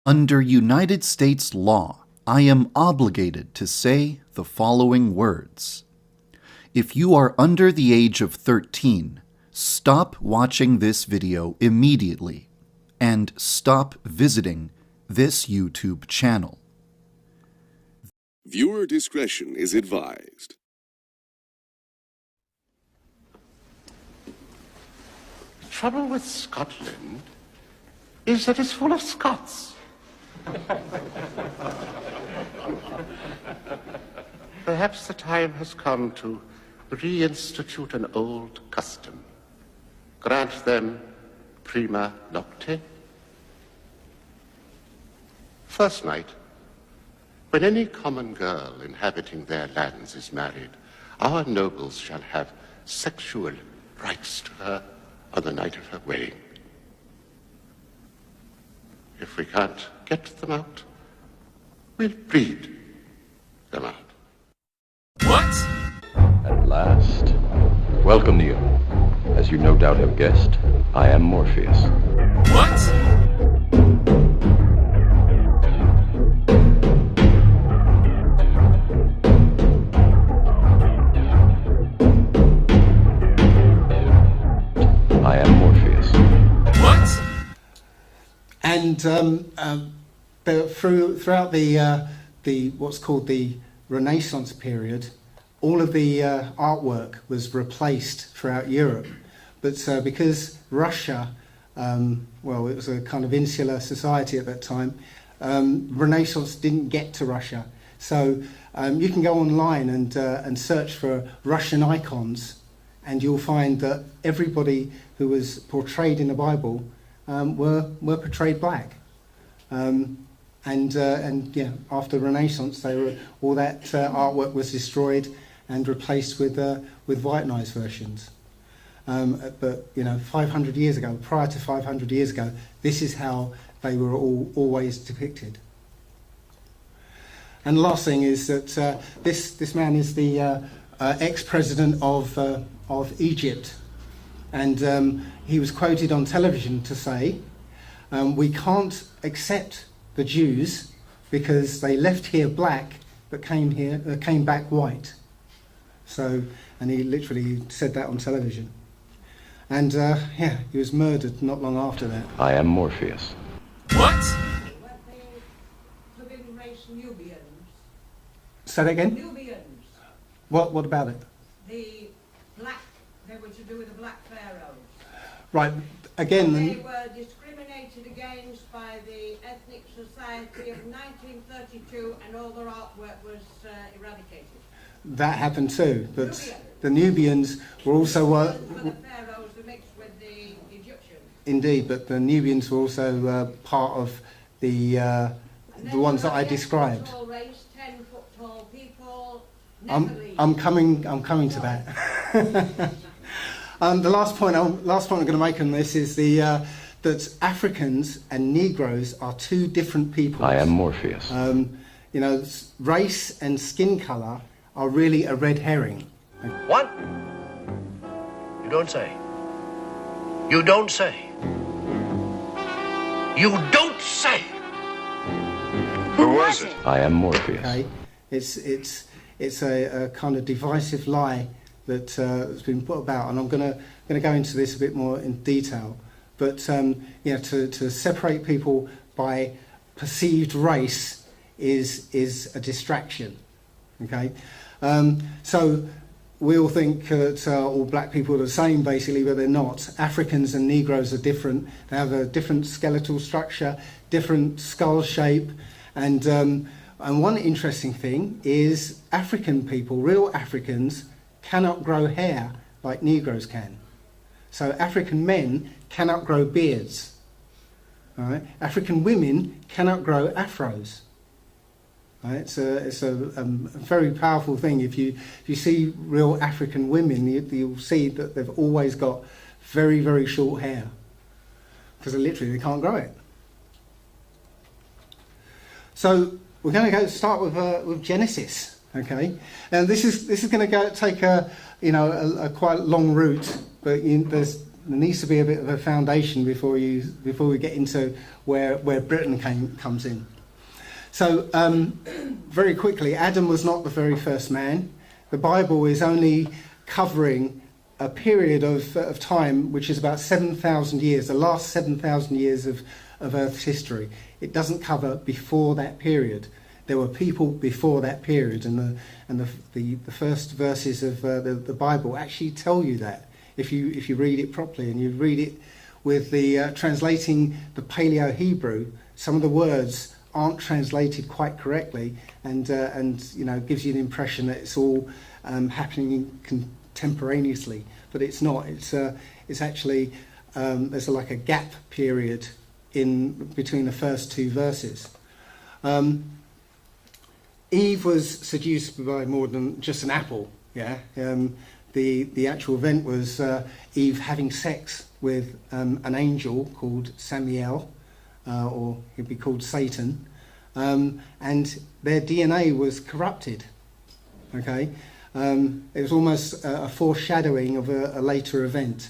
Under United States law, I am obligated to say the following words. If you are under the age of 13, stop watching this video immediately and stop visiting this YouTube channel. Viewer discretion is advised. The trouble with Scotland is that it's full of Scots. Perhaps the time has come to reinstitute an old custom. Grant them prima nocte. First night, when any common girl inhabiting their lands is married, our nobles shall have sexual rights to her on the night of her wedding. If we can't get them out, we'll breed them out. What? At last, welcome to you. As you no doubt have guessed, I am Morpheus. What? I am Morpheus. What? And throughout the what's called the Renaissance period, all of the artwork was replaced throughout Europe. But because Russia, well, it was a kind of insular society at that time, Renaissance didn't get to Russia. So you can go online and search for Russian icons, and you'll find that everybody who was portrayed in the Bible were portrayed black. And yeah, after Renaissance, all that artwork was destroyed and replaced with whitenized versions. But 500 years ago, prior to 500 years ago, this is how they were always depicted. And the last thing is that this man is the ex-president of Egypt, and he was quoted on television to say, "We can't accept the Jews because they left here black but came back white." So, and he literally said that on television. And yeah, he was murdered not long after that. I am Morpheus. What? The living race Nubians. Say that again? Nubians. What about it? The black, they were to do with the black pharaohs. Right, again. They were discriminated against by the Ethnic Society of 1932, and all their artwork was eradicated. That happened too, but Nubians. the Nubians were also For the pharaohs who mixed with the Egyptians. indeed, but the Nubians were also part of the ones that I described. Tall race, 10-foot tall people. I'm coming to that. The last point I'm going to make on this is that Africans and Negroes are two different peoples. I am Morpheus. Race and skin colour are really a red herring. What? You don't say. You don't say. You don't say. Who was it? I am Morpheus. Okay, it's a kind of divisive lie that's been put about, and I'm going to go into this a bit more in detail. But to separate people by perceived race is a distraction. Okay, so we all think that all black people are the same, basically, but they're not. Africans and Negroes are different. They have a different skeletal structure, different skull shape, and one interesting thing is African people, real Africans, cannot grow hair like Negroes can. So African men cannot grow beards. All right? African women cannot grow afros. Right? It's a very powerful thing. If you see real African women, you'll see that they've always got very, very short hair because they can't grow it. So we're going to start with Genesis. Okay, and this is going to take a quite long route, but there's there needs to be a bit of a foundation before we get into where Britain comes in. So very quickly, Adam was not the very first man. The Bible is only covering a period of time which is about 7,000 years, the last 7,000 years of Earth's history. It doesn't cover before that period. There were people before that period, and the first verses of the Bible actually tell you that if you read it properly and you read it with the translating the Paleo-Hebrew. Some of the words aren't translated quite correctly, and gives you the impression that it's all happening contemporaneously, but it's not. It's actually there's like a gap period in between the first two verses. Eve was seduced by more than just an apple. Yeah, the actual event was Eve having sex with an angel called Samael, or he'd be called Satan, and their DNA was corrupted. Okay, it was almost a foreshadowing of a later event.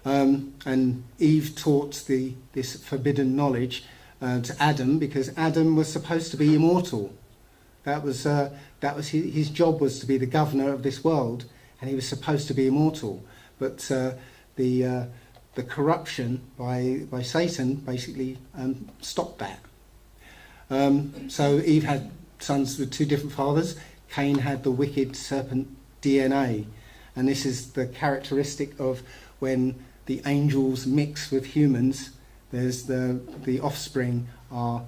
And Eve taught this forbidden knowledge to Adam, because Adam was supposed to be immortal. That was his job, was to be the governor of this world, and he was supposed to be immortal. But the corruption by Satan basically stopped that. So Eve had sons with two different fathers. Cain had the wicked serpent DNA, and this is the characteristic of when the angels mix with humans. There's the offspring are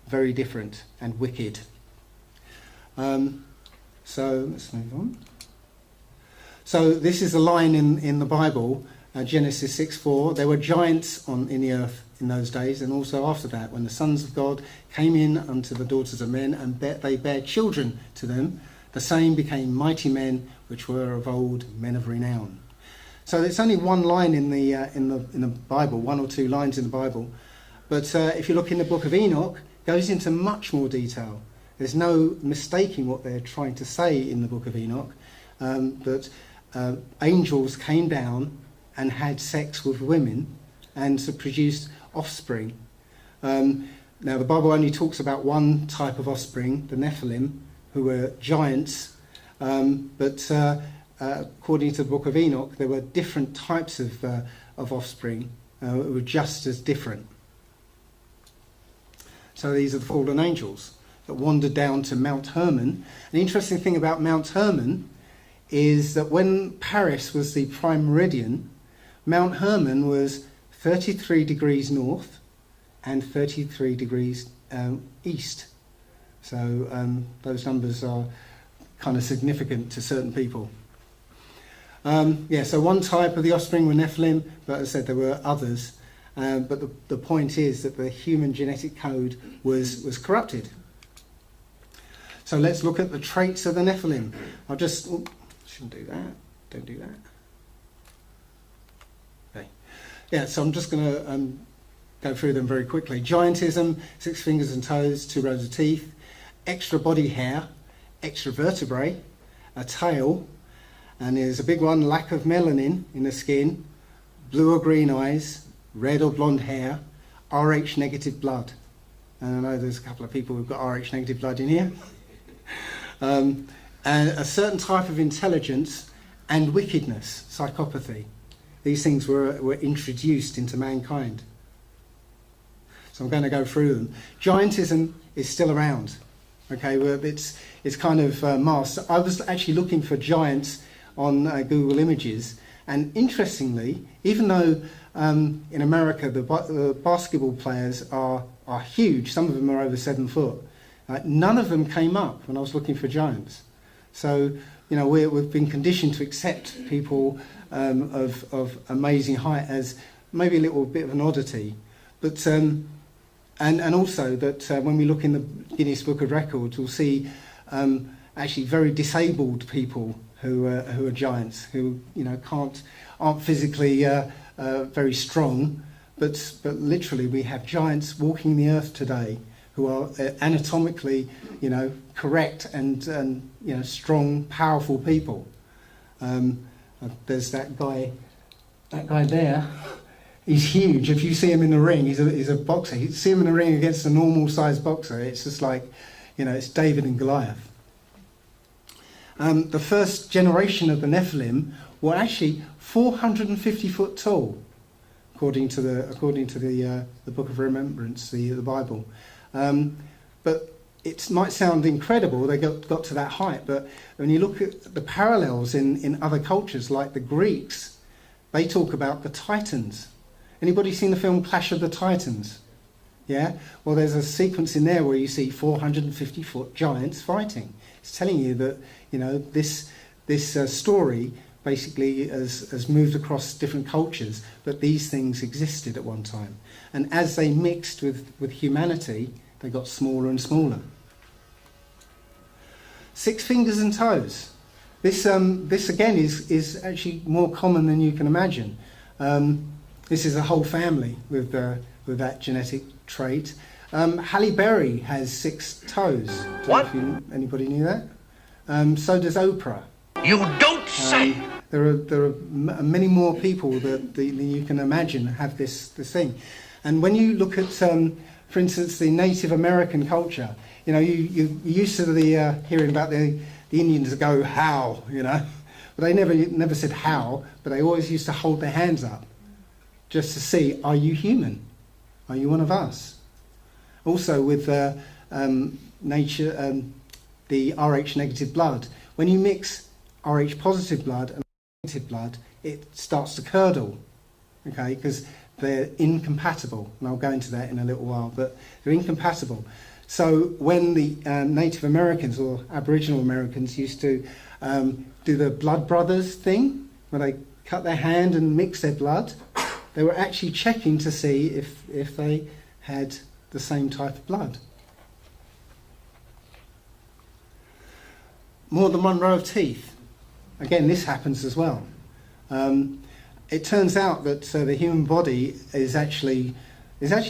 very different and wicked. So let's move on. So this is a line in the Bible, Genesis 6:4. There were giants in the earth in those days, and also after that, when the sons of God came in unto the daughters of men, and they bare children to them, the same became mighty men, which were of old, men of renown. So it's only one line in the Bible, one or two lines in the Bible, but if you look in the book of Enoch, it goes into much more detail. There's no mistaking what they're trying to say in the book of Enoch, that angels came down and had sex with women and produced offspring. Now the Bible only talks about one type of offspring, the Nephilim, who were giants, but according to the book of Enoch, there were different types of offspring who were just as different. So these are the fallen angels that wandered down to Mount Hermon. An interesting thing about Mount Hermon is that when Paris was the prime meridian, Mount Hermon was 33 degrees north and 33 degrees east. So those numbers are kind of significant to certain people. So one type of the offspring were Nephilim, but as I said, there were others. But the point is that the human genetic code was corrupted. So let's look at the traits of the Nephilim. Shouldn't do that. Don't do that. Okay. Yeah, so I'm just going to go through them very quickly. Giantism, 6 fingers and toes, 2 rows of teeth, extra body hair, extra vertebrae, a tail, and there's a big one, lack of melanin in the skin, blue or green eyes, red or blonde hair, Rh negative blood. And I know there's a couple of people who've got Rh negative blood in here. And a certain type of intelligence and wickedness, psychopathy. These things were introduced into mankind. So I'm going to go through them. Giantism is still around. Okay, well, it's kind of masked. I was actually looking for giants on Google Images, and interestingly, even though in America the basketball players are huge, some of them are over 7 foot, none of them came up when I was looking for giants. So, we've been conditioned to accept people of amazing height as maybe a little bit of an oddity, but and also that when we look in the Guinness Book of Records, we'll see actually very disabled people who are giants, who aren't physically very strong, but literally we have giants walking the earth today who are anatomically, correct and strong, powerful people. There's that guy that guy there, he's huge. If you see him in the ring, he's a boxer. You see him in the ring against a normal-sized boxer, it's just like, it's David and Goliath. The first generation of the Nephilim were actually 450 foot tall, according to the Book of Remembrance, the Bible. But it might sound incredible they got to that height, but when you look at the parallels in other cultures, like the Greeks, they talk about the Titans. Anybody seen the film Clash of the Titans? Yeah? Well, there's a sequence in there where you see 450-foot giants fighting. It's telling you that, this story basically has moved across different cultures, but these things existed at one time. And as they mixed with humanity, they got smaller and smaller. 6 fingers and toes. This again is actually more common than you can imagine. This is a whole family with that genetic trait. Halle Berry has 6 toes. What? Anybody knew that? So does Oprah. You don't say! There are many more people that you can imagine have this thing. And when you look at, for instance, the Native American culture, you're used to hearing about the Indians that go how, but they never said how, but they always used to hold their hands up just to see, are you human? Are you one of us? Also with nature, the Rh negative blood, when you mix Rh positive blood and negative blood, it starts to curdle, okay, because they're incompatible, and I'll go into that in a little while, but they're incompatible. So when the Native Americans or Aboriginal Americans used to do the blood brothers thing, where they cut their hand and mix their blood, they were actually checking to see if they had the same type of blood. More than one row of teeth. Again, this happens as well. It turns out that the human body is actually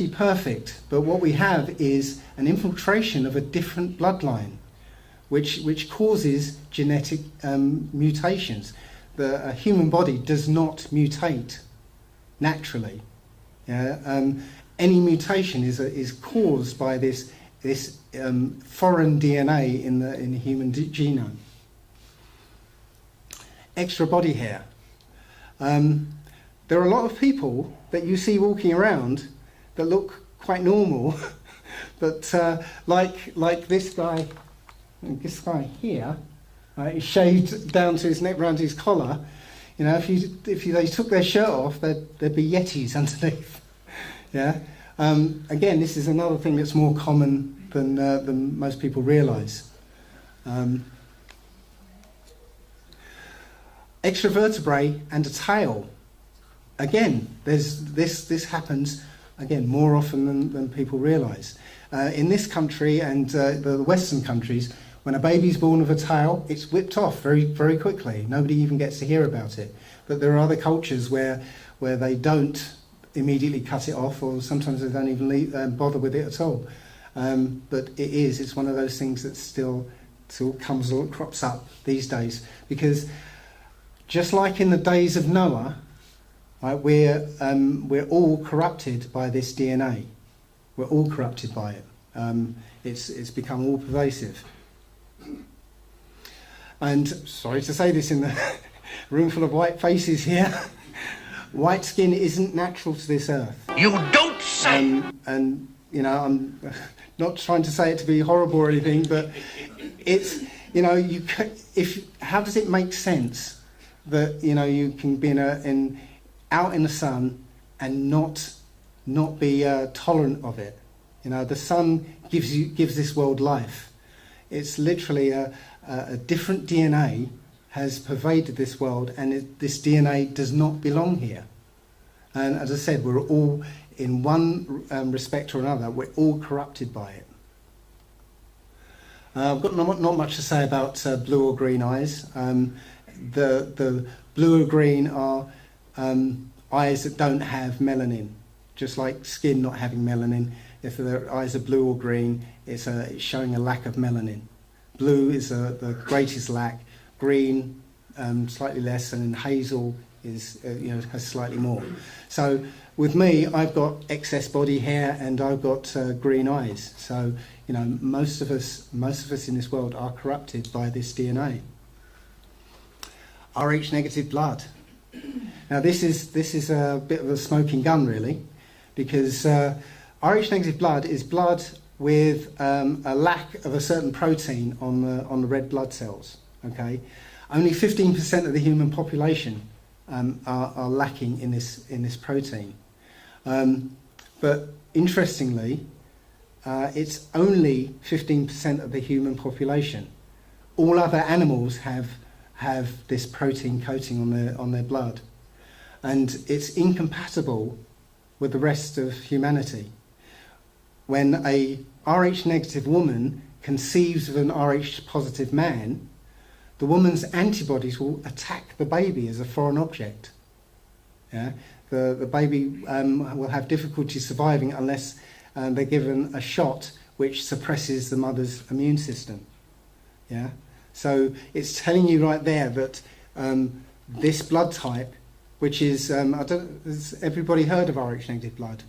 perfect, but what we have is an infiltration of a different bloodline, which causes genetic mutations. The human body does not mutate naturally. Yeah? Any mutation is caused by this foreign DNA in the human genome. Extra body hair. There are a lot of people that you see walking around that look quite normal, but like this guy here, he's shaved down to his neck, round his collar. If they took their shirt off, there'd be Yetis underneath. Yeah. Again, this is another thing that's more common than most people realise. Extra vertebrae and a tail. Again, this happens again more often than people realise. In this country and the Western countries, when a baby's born with a tail, it's whipped off very, very quickly. Nobody even gets to hear about it. But there are other cultures where they don't immediately cut it off, or sometimes they don't even bother with it at all. But it's one of those things that still crops up these days, because just like in the days of Noah, right, we're all corrupted by this DNA. We're all corrupted by it. It's become all pervasive. And sorry to say this in the room full of white faces here, white skin isn't natural to this earth. You don't say! And I'm not trying to say it to be horrible or anything, but it's, how does it make sense that, you can be out in the sun and not be tolerant of it? The sun gives this world life. It's literally a different DNA has pervaded this world, and this DNA does not belong here. And as I said, we're all, in one respect or another, we're all corrupted by it. I've got not much to say about blue or green eyes. The blue or green are eyes that don't have melanin, just like skin not having melanin. If their eyes are blue or green, it's showing a lack of melanin. Blue is the greatest lack, green slightly less, and then hazel is has slightly more. So with me, I've got excess body hair and I've got green eyes. So most of us in this world are corrupted by this DNA. Rh negative blood. Now this is a bit of a smoking gun, really, because Rh negative blood is blood with a lack of a certain protein on the red blood cells. Okay, only 15% of the human population are lacking in this protein. But interestingly, it's only 15% of the human population. All other animals have this protein coating on their blood, and it's incompatible with the rest of humanity. When a Rh negative woman conceives of an Rh positive man, the woman's antibodies will attack the baby as a foreign object. Yeah? The baby will have difficulty surviving unless they're given a shot which suppresses the mother's immune system. Yeah? So it's telling you right there that this blood type, which is, has everybody heard of Rh negative blood?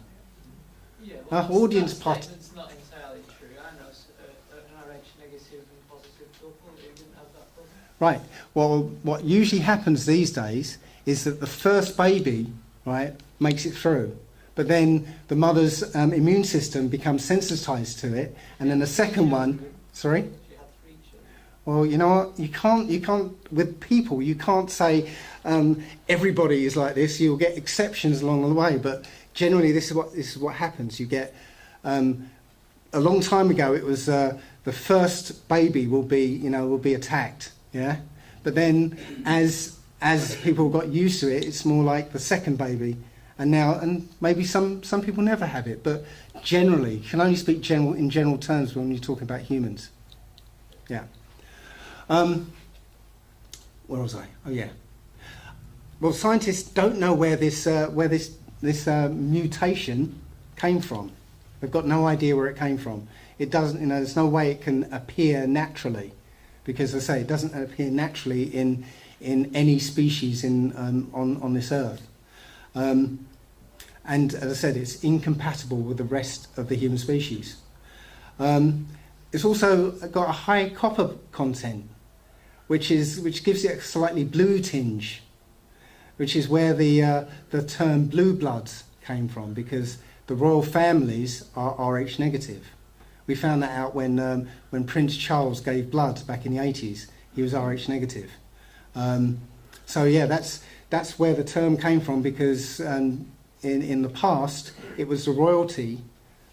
Yeah, Audience that part. statement's not entirely true. I know an Rh negative and positive couple who didn't have that problem. Right. Well, what usually happens these days is that the first baby, right, makes it through, but then the mother's immune system becomes sensitized to it, and then the second one. Sorry. She had 3 children. Well, you know what? You can't with people. You can't say everybody is like this. You'll get exceptions along the way, but generally, this is what happens. You get a long time ago. It was the first baby will be attacked. Yeah, but then as people got used to it, it's more like the second baby, and maybe some people never have it, but generally, you can only speak in general terms when you're talking about humans. Yeah. Where was I? Oh yeah. Well, scientists don't know where this mutation came from. They've got no idea where it came from. It doesn't. There's no way it can appear naturally, because, as I say, it doesn't appear naturally in any species on this earth. And as I said, it's incompatible with the rest of the human species. It's also got a high copper content, which gives it a slightly blue tinge, which is where the term blue bloods came from, because the royal families are Rh negative. We found that out when Prince Charles gave blood back in the 80s. He was Rh negative. So yeah, that's where the term came from, because in the past it was the royalty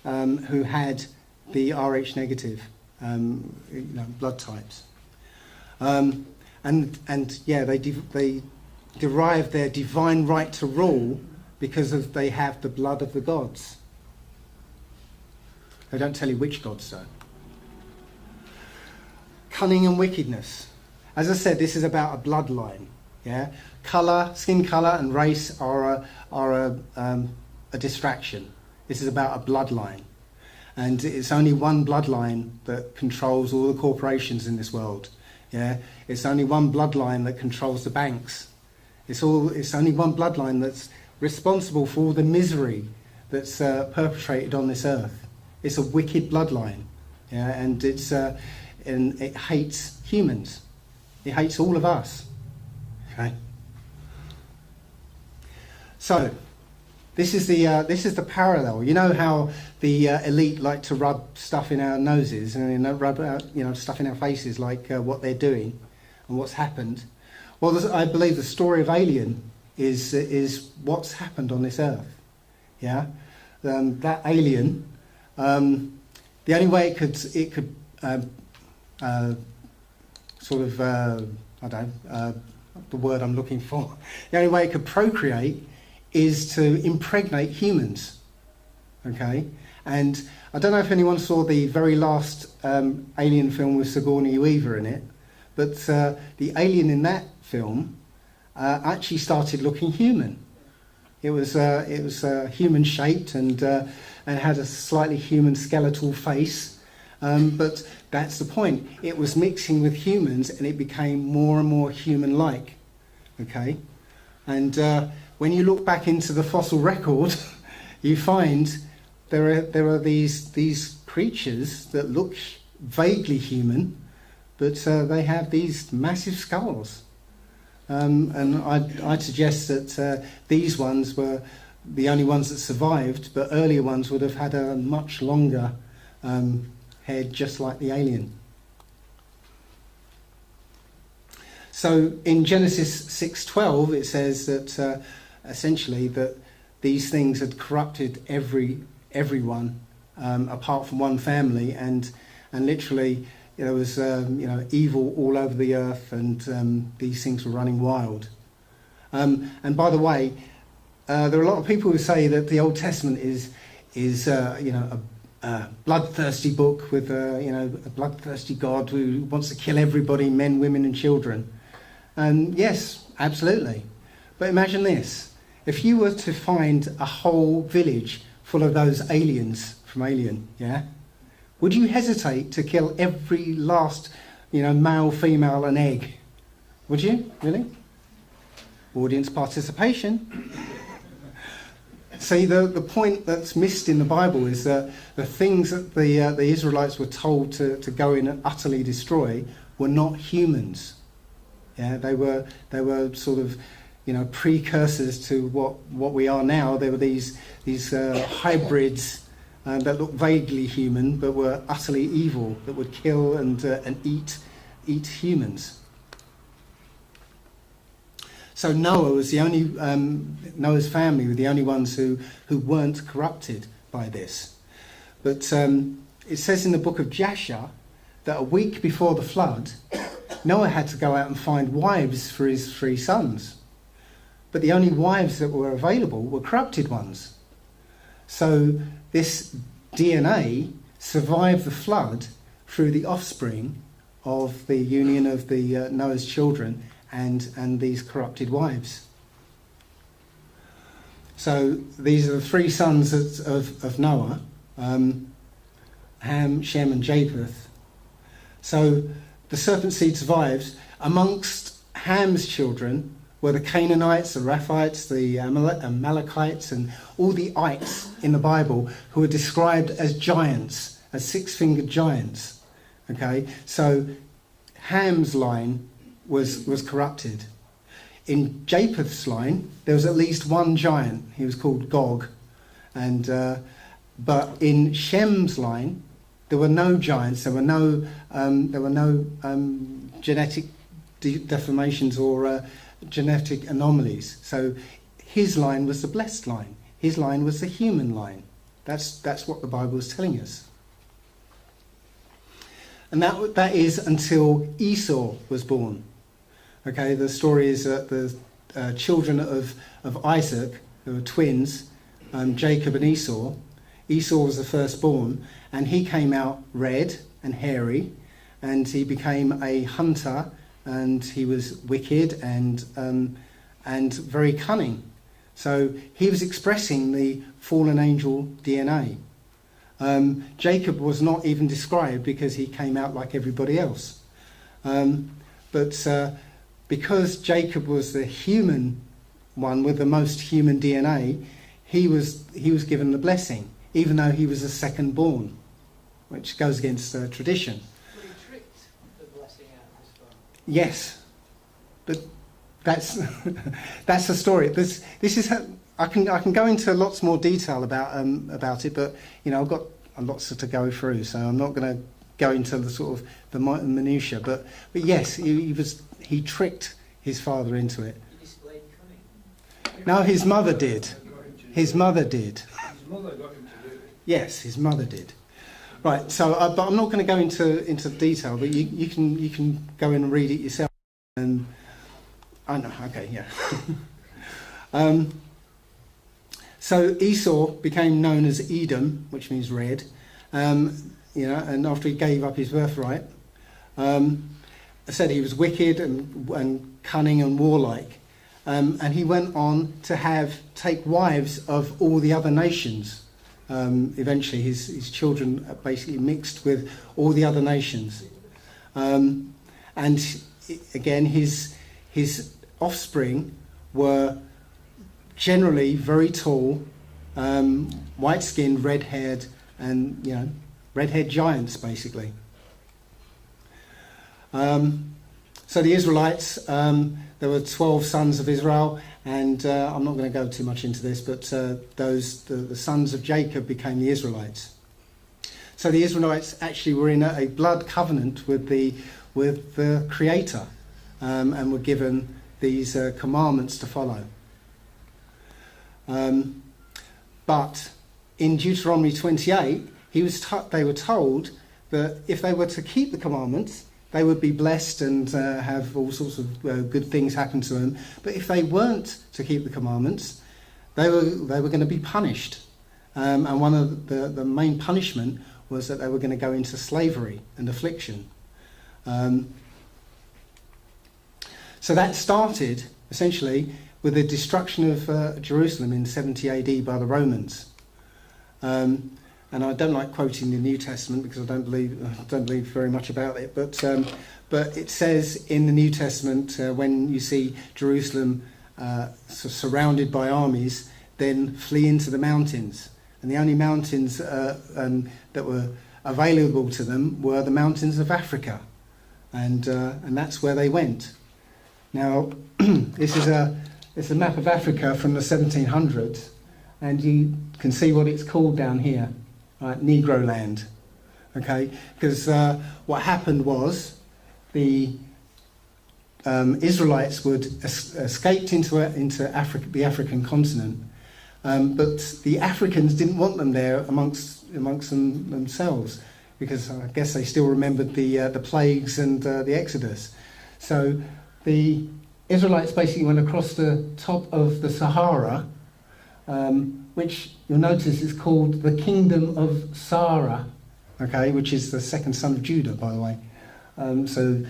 who had the Rh negative blood types, and yeah, they derive their divine right to rule because they have the blood of the gods. They don't tell you which gods, though. Cunning and wickedness. As I said, this is about a bloodline. Yeah, color, skin color, and race are a distraction. This is about a bloodline, and it's only one bloodline that controls all the corporations in this world. Yeah, it's only one bloodline that controls the banks. It's only one bloodline that's responsible for all the misery that's perpetrated on this earth. It's a wicked bloodline, yeah, and it hates humans. It hates all of us. Okay. So, this is the parallel. You know how the elite like to rub stuff in our noses and rub out, stuff in our faces, like what they're doing and what's happened. Well, I believe the story of Alien is what's happened on this earth. Yeah, that alien. The only way it could sort of I don't know the word I'm looking for. The only way it could procreate is to impregnate humans. Okay, and I don't know if anyone saw the very last Alien film with Sigourney Weaver in it, but the alien in that film actually started looking human. It was human shaped and had a slightly human skeletal face, but that's the point. It was mixing with humans and it became more and more human-like. Okay, And when you look back into the fossil record, you find there are these creatures that look vaguely human, but they have these massive skulls. And I'd suggest that these ones were the only ones that survived, but earlier ones would have had a much longer head, just like the alien. So in Genesis 6:12, it says that essentially that these things had corrupted everyone apart from one family, and literally there was evil all over the earth, and these things were running wild. And by the way, there are a lot of people who say that the Old Testament is a bloodthirsty book with a bloodthirsty God who wants to kill everybody, men, women, and children. And yes, absolutely. But imagine this: if you were to find a whole village full of those aliens from Alien, yeah, would you hesitate to kill every last, male, female, and egg? Would you really? Audience participation. See, the point that's missed in the Bible is that the things that the Israelites were told to go in and utterly destroy were not humans. Yeah, they were sort of, precursors to what we are now. They were these hybrids that looked vaguely human but were utterly evil, that would kill and eat humans. So Noah was the only Noah's family were the only ones who weren't corrupted by this. But it says in the book of Jasher that a week before the flood, Noah had to go out and find wives for his 3 sons. But the only wives that were available were corrupted ones. So this DNA survived the flood through the offspring of the union of the Noah's children and these corrupted wives. So these are the 3 sons of Noah, Ham, Shem, and Japheth. So the serpent seed survives. Amongst Ham's children were the Canaanites, the Raphites, the Amalekites, and all the ites in the Bible who are described as giants, as 6-fingered giants. Okay, so Ham's line was corrupted. In Japheth's line, there was at least one giant. He was called Gog, and but in Shem's line, there were no giants. There were no genetic deformations or genetic anomalies. So his line was the blessed line. His line was the human line. That's what the Bible is telling us. And that is until Esau was born. Okay, the story is that the children of Isaac, who were twins, Jacob and Esau. Esau was the firstborn, and he came out red and hairy, and he became a hunter, and he was wicked and very cunning. So he was expressing the fallen angel DNA. Jacob was not even described because he came out like everybody else. But because Jacob was the human one with the most human DNA, he was given the blessing, even though he was the second born, which goes against tradition. But he tricked the blessing out of his father. Yes, but that's the story. This is how, I can go into lots more detail about it, but I've got lots to go through, so I'm not going to go into the sort of the minutiae. But yes, he tricked his father into it. He displayed cunning. No, his mother did. His mother did. His mother got him to do it. Yes, his mother did. Right. So, but I'm not going to go into detail. But you can go in and read it yourself. And I know. Okay. Yeah. So Esau became known as Edom, which means red. And after he gave up his birthright, I said he was wicked and cunning and warlike. And he went on to take wives of all the other nations. Eventually his children basically mixed with all the other nations. And again, his offspring were generally very tall, white-skinned, red-haired, and red-haired giants, basically. So the Israelites, there were 12 sons of Israel, and I'm not going to go too much into this, but the sons of Jacob became the Israelites. So the Israelites actually were in a blood covenant with the Creator, and were given these commandments to follow. But in Deuteronomy 28, they were told that if they were to keep the commandments, they would be blessed and have all sorts of good things happen to them. But if they weren't to keep the commandments, they were going to be punished. And one of the main punishment was that they were going to go into slavery and affliction. So that started, essentially, with the destruction of Jerusalem in 70 AD by the Romans. And I don't like quoting the New Testament because I don't believe very much about it. But it says in the New Testament, when you see Jerusalem surrounded by armies, then flee into the mountains. And the only mountains that were available to them were the mountains of Africa, and that's where they went. Now, this is a map of Africa from the 1700s, and you can see what it's called down here. Right, Negro land, okay? Because what happened was the Israelites escaped into Africa, the African continent, but the Africans didn't want them there amongst themselves, because I guess they still remembered the plagues and the Exodus. So the Israelites basically went across the top of the Sahara, which you'll notice is called the Kingdom of Sarah, okay, which is the second son of Judah, by the way. So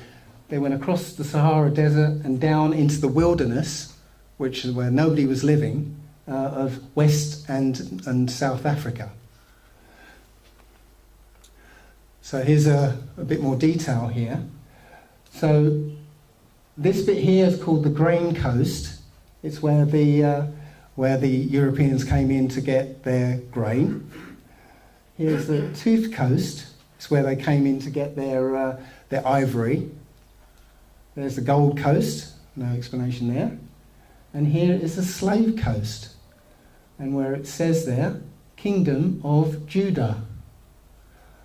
they went across the Sahara Desert and down into the wilderness, which is where nobody was living, of West and South Africa. So here's a bit more detail here. So this bit here is called the Grain Coast. It's where the Europeans came in to get their grain. Here's the Tooth Coast. It's where they came in to get their ivory. There's the Gold Coast. No explanation there. And here is the Slave Coast. And where it says there, Kingdom of Judah.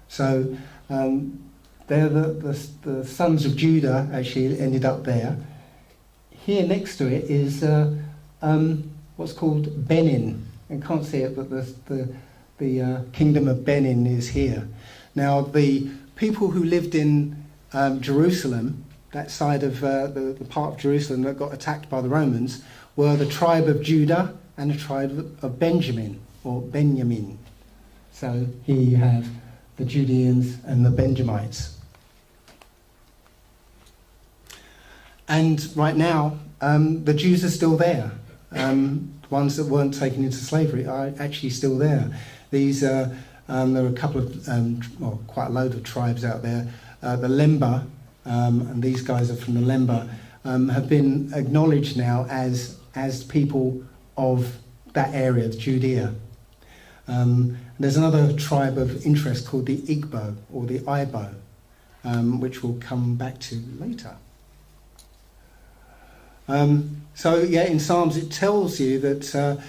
So they're the sons of Judah actually ended up there. Here next to it is what's called Benin. I can't see it, but the Kingdom of Benin is here. Now, the people who lived in Jerusalem, that side of the part of Jerusalem that got attacked by the Romans, were the tribe of Judah and the tribe of Benjamin, or Benjamin. So here you have the Judeans and the Benjamites. And right now, the Jews are still there. Ones that weren't taken into slavery are actually still there. These there are a couple of, quite a load of tribes out there. The Lemba, and these guys are from the Lemba, have been acknowledged now as people of that area, Judea. There's another tribe of interest called the Igbo or the Ibo, which we'll come back to later. So yeah, in Psalms it tells you that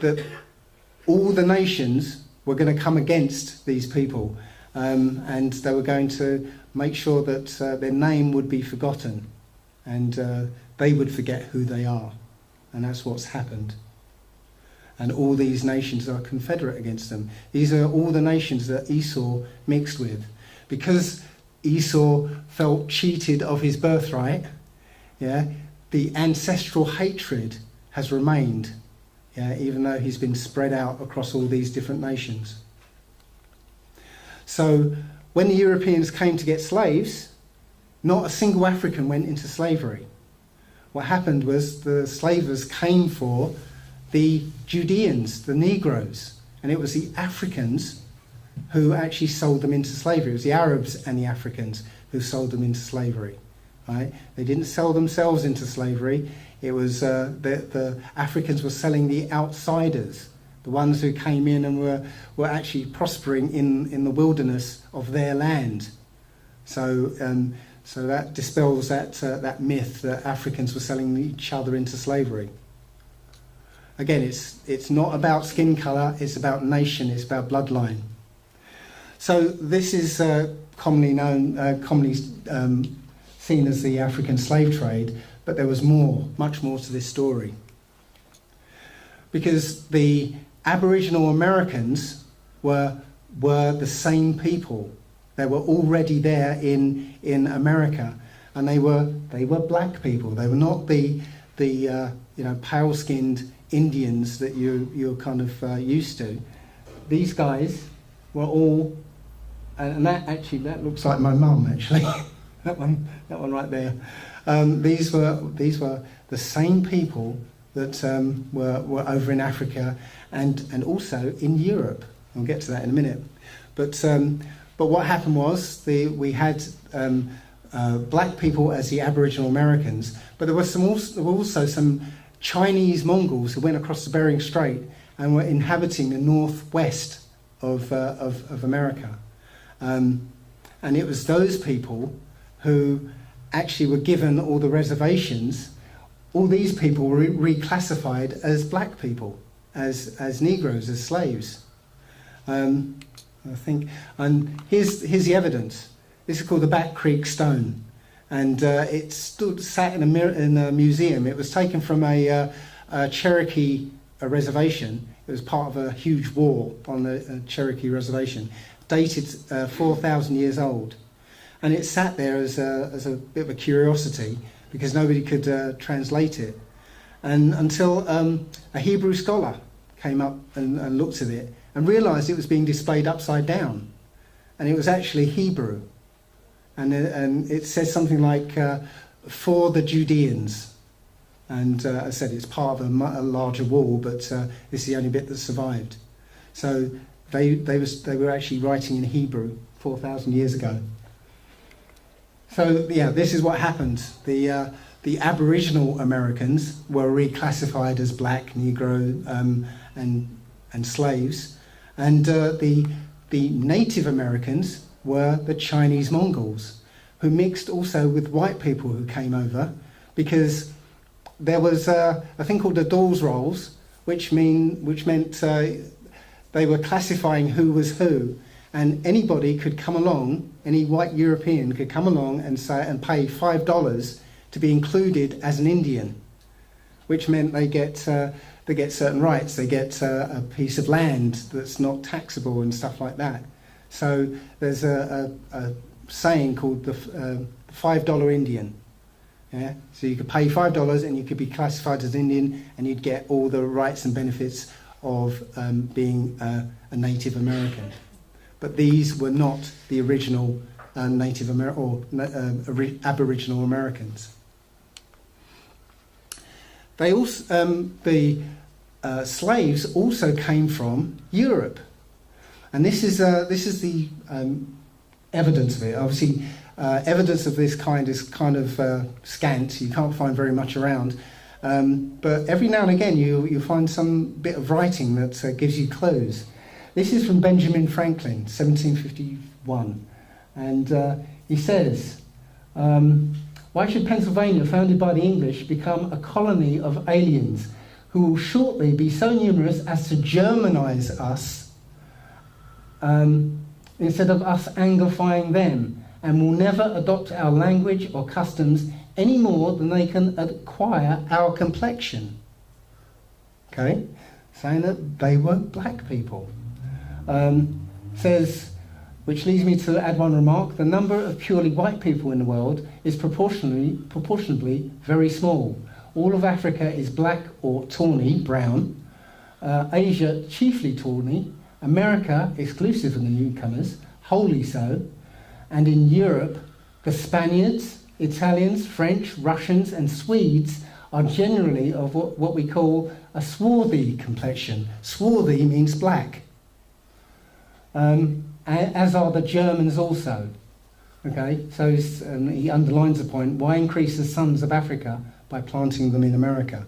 that all the nations were going to come against these people, and they were going to make sure that their name would be forgotten, and they would forget who they are, and that's what's happened. And all these nations are confederate against them. These are all the nations that Esau mixed with, because Esau felt cheated of his birthright. Yeah, the ancestral hatred has remained, yeah, even though he's been spread out across all these different nations. So when the Europeans came to get slaves, not a single African went into slavery. What happened was the slavers came for the Judeans, the Negroes, and it was the Africans who actually sold them into slavery. It was the Arabs and the Africans who sold them into slavery. right? They didn't sell themselves into slavery. It was the Africans were selling the outsiders, the ones who came in and were actually prospering in the wilderness of their land. So so that dispels that myth that Africans were selling each other into slavery. Again, it's not about skin colour, it's about nation, it's about bloodline. So this is commonly seen as the African slave trade, but there was more, much more to this story. Because the Aboriginal Americans were the same people. They were already there in America, and they were black people. They were not the pale-skinned Indians that you're kind of used to. These guys were all, and that looks like my mum actually. that one right there. These were the same people that were over in Africa and also in Europe. I'll get to that in a minute. But what happened was we had black people as the Aboriginal Americans, but there were also some Chinese Mongols who went across the Bering Strait and were inhabiting the northwest of America, and it was those people who actually were given all the reservations. All these people were reclassified as black people, as Negroes, as slaves. I think, and here's the evidence. This is called the Back Creek Stone, and it sat in a museum. It was taken from a Cherokee reservation. It was part of a huge war on the Cherokee reservation, dated 4,000 years old, and it sat there as a bit of a curiosity because nobody could translate it, and until a Hebrew scholar came up and looked at it and realised it was being displayed upside down, and it was actually Hebrew, and it says something like "for the Judeans," and as I said, it's part of a larger wall, but this is the only bit that survived. So they were actually writing in Hebrew 4,000 years ago. So yeah, this is what happened. The Aboriginal Americans were reclassified as black, Negro, and slaves, and the Native Americans were the Chinese Mongols, who mixed also with white people who came over, because there was a thing called the Dawes Rolls, which meant they were classifying who was who, and anybody could come along, any white European could come along and pay $5 to be included as an Indian, which meant they get certain rights. They get a piece of land that's not taxable and stuff like that. So there's a saying called the $5 Indian. Yeah? So you could pay $5 and you could be classified as Indian, and you'd get all the rights and benefits of being a Native American. But these were not the original Aboriginal Americans. They also, the slaves also came from Europe, and this is the evidence of it. Obviously, evidence of this kind is kind of scant. You can't find very much around, but every now and again you find some bit of writing that gives you clues. This is from Benjamin Franklin, 1751, and he says, "Why should Pennsylvania, founded by the English, become a colony of aliens who will shortly be so numerous as to Germanize us instead of us Anglifying them, and will never adopt our language or customs any more than they can acquire our complexion?" Okay, saying that they were black people. Says, which leads me to add one remark: the number of purely white people in the world is proportionably very small. All of Africa is black or tawny, brown. Asia, chiefly tawny. America, exclusive of the newcomers, wholly so. And in Europe, the Spaniards, Italians, French, Russians, and Swedes are generally of what we call a swarthy complexion. Swarthy means black. As are the Germans also. Okay, so he underlines the point, why increase the sons of Africa by planting them in America?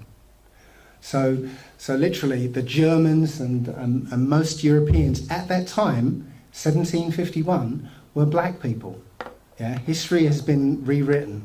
So literally the Germans and most Europeans at that time, 1751, were black people. Yeah, history has been rewritten.